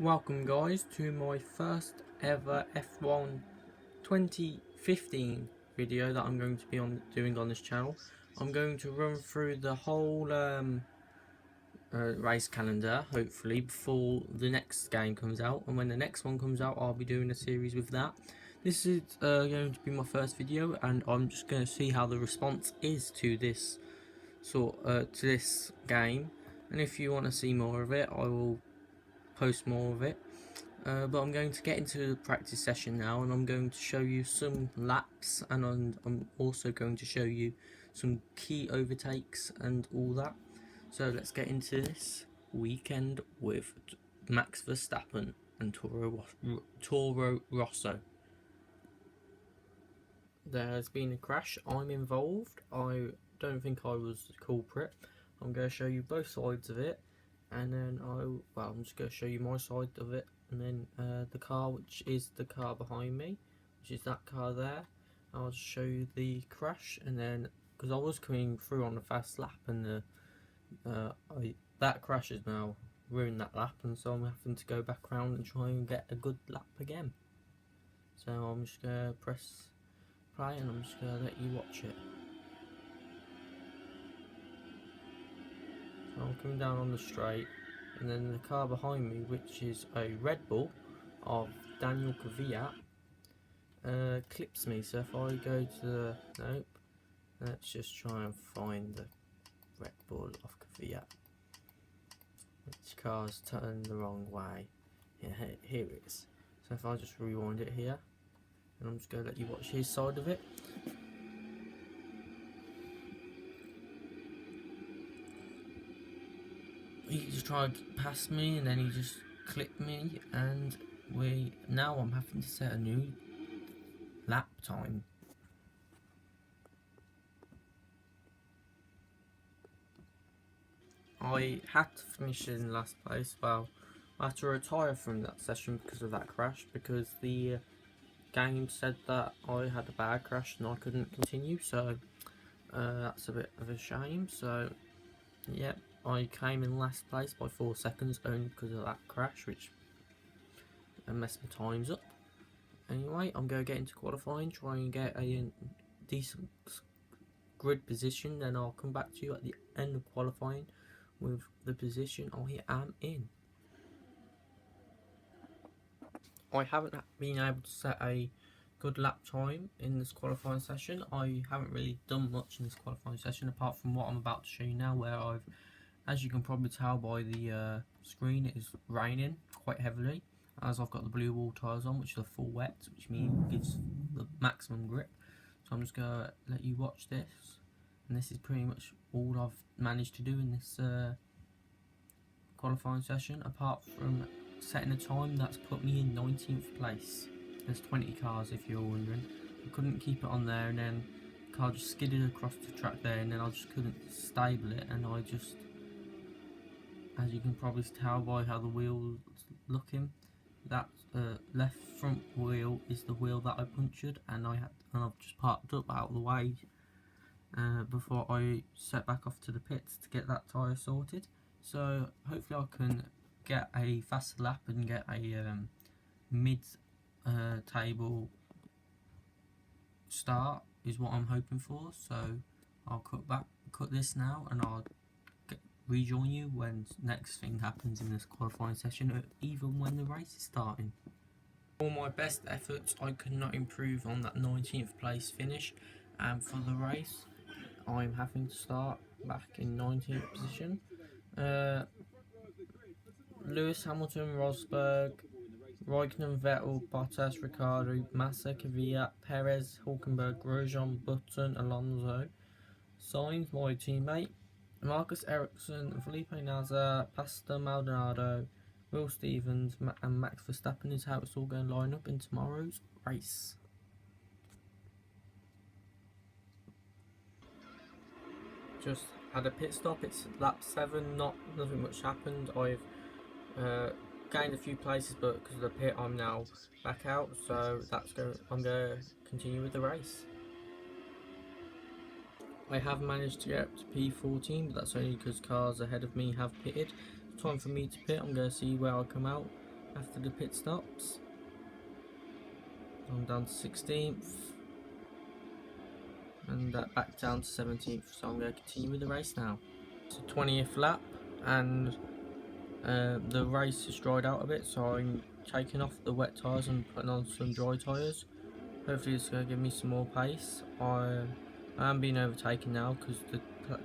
Welcome guys to my first ever F1 2015 video that I'm going to be doing on this channel. I'm going to run through the whole race calendar hopefully before the next game comes out, and when the next one comes out I'll be doing a series with that. This is going to be my first video, and I'm just going to see how the response is to this game, and if you want to see more of it I will post more of it. But I'm going to get into the practice session now, and I'm going to show you some laps, and I'm also going to show you some key overtakes and all that. So let's get into this weekend with Max Verstappen and Toro Rosso. There has been a crash. I'm involved. I don't think I was the culprit. I'm going to show you both sides of it, and then I'm just going to show you my side of it, and then the car, which is the car behind me, which is that car there. I'll just show you the crash, and then because I was coming through on a fast lap, and that crash has now ruined that lap, and so I'm having to go back around and try and get a good lap again. So I'm just going to press play, and I'm just going to let you watch it. So I'm coming down on the straight, and then the car behind me, which is a Red Bull of Daniel Kvyat, clips me. So if I go to the let's just try and find the Red Bull of Kvyat. Which car's turned the wrong way? Yeah, here it is. So if I just rewind it here, and I'm just going to let you watch his side of it. He just tried to pass me, and then he just clipped me, and now I'm having to set a new lap time. I had to finish in last place. Well, I had to retire from that session because of that crash, because the game said that I had a bad crash and I couldn't continue, so that's a bit of a shame. So yeah, I came in last place by 4 seconds only because of that crash, which messed my times up. Anyway, I'm going to get into qualifying, try and get a decent grid position, then I'll come back to you at the end of qualifying with the position I am in. I haven't been able to set a good lap time in this qualifying session. I haven't really done much in this qualifying session apart from what I'm about to show you now, where as you can probably tell by the screen, it is raining quite heavily, as I've got the blue wall tyres on, which are full wet, which means gives the maximum grip. So I'm just going to let you watch this, and this is pretty much all I've managed to do in this qualifying session, apart from setting a time that's put me in 19th place. There's 20 cars, if you're wondering. I couldn't keep it on there, and then the car just skidded across the track there, and then I just couldn't stable it, and I just, as you can probably tell by how the wheel's looking, that left front wheel is the wheel that I punctured, and I've just parked up out of the way before I set back off to the pits to get that tyre sorted. So hopefully I can get a faster lap and get a mid table start is what I'm hoping for. So I'll cut this now, and I'll rejoin you when next thing happens in this qualifying session, or even when the race is starting. For my best efforts, I could not improve on that 19th place finish, and for the race I'm having to start back in 19th position. Lewis Hamilton, Rosberg, Raikkonen, Vettel, Bottas, Ricciardo, Massa, Kvyat, Perez, Hulkenberg, Grosjean, Button, Alonso, Sainz, my teammate, Marcus Ericsson, Felipe Nasr, Pastor Maldonado, Will Stevens, and Max Verstappen is how it's all going to line up in tomorrow's race. Just had a pit stop. It's lap 7. Nothing much happened. I've gained a few places, but because of the pit, I'm now back out. So I'm going to continue with the race. I have managed to get up to P14, but that's only because cars ahead of me have pitted. It's time for me to pit. I'm going to see where I come out, after the pit stops. I'm down to 16th and back down to 17th, so I'm going to continue with the race now. It's the 20th lap and the race has dried out a bit, so I'm taking off the wet tyres and putting on some dry tyres. Hopefully it's going to give me some more pace. I am being overtaken now because the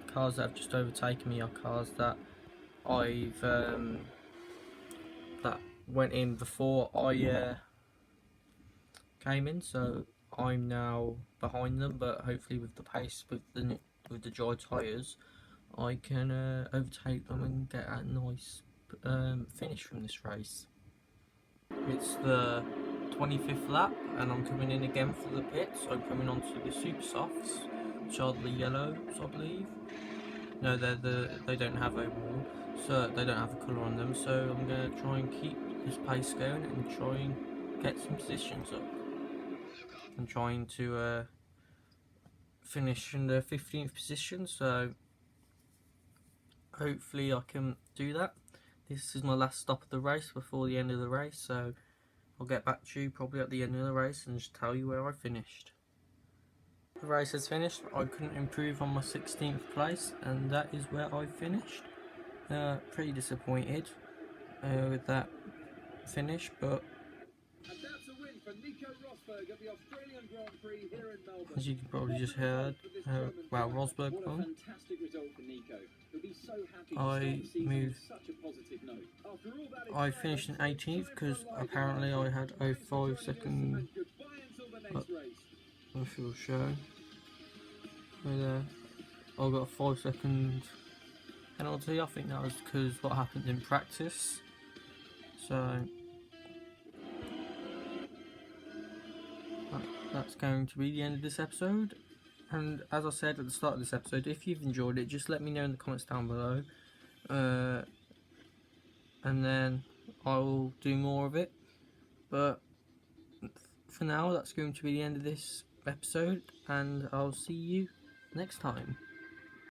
cars that have just overtaken me are cars that I've that went in before I came in, so I'm now behind them. But hopefully with the pace, with the dry tyres, I can overtake them and get a nice finish from this race. It's the 25th lap and I'm coming in again for the pits. I'm coming onto the super softs, which are the yellows, I believe. No, they don't have a wall, so they don't have a colour on them. So I'm gonna try and keep this pace going and try and get some positions up. I'm trying to finish in the 15th position, so hopefully I can do that. This is my last stop of the race before the end of the race, so I'll get back to you probably at the end of the race and just tell you where I finished. The race has finished. I couldn't improve on my 16th place, and that is where I finished. Pretty disappointed with that finish, but as you can probably just heard, well, Rosberg won. I finished in 18th because apparently I had a 5-second. I feel show. Right there. I got a 5-second penalty. I think that was because what happened in practice. So that's going to be the end of this episode. And as I said at the start of this episode, if you've enjoyed it, just let me know in the comments down below. And then I will do more of it. But for now, that's going to be the end of this episode, and I'll see you next time.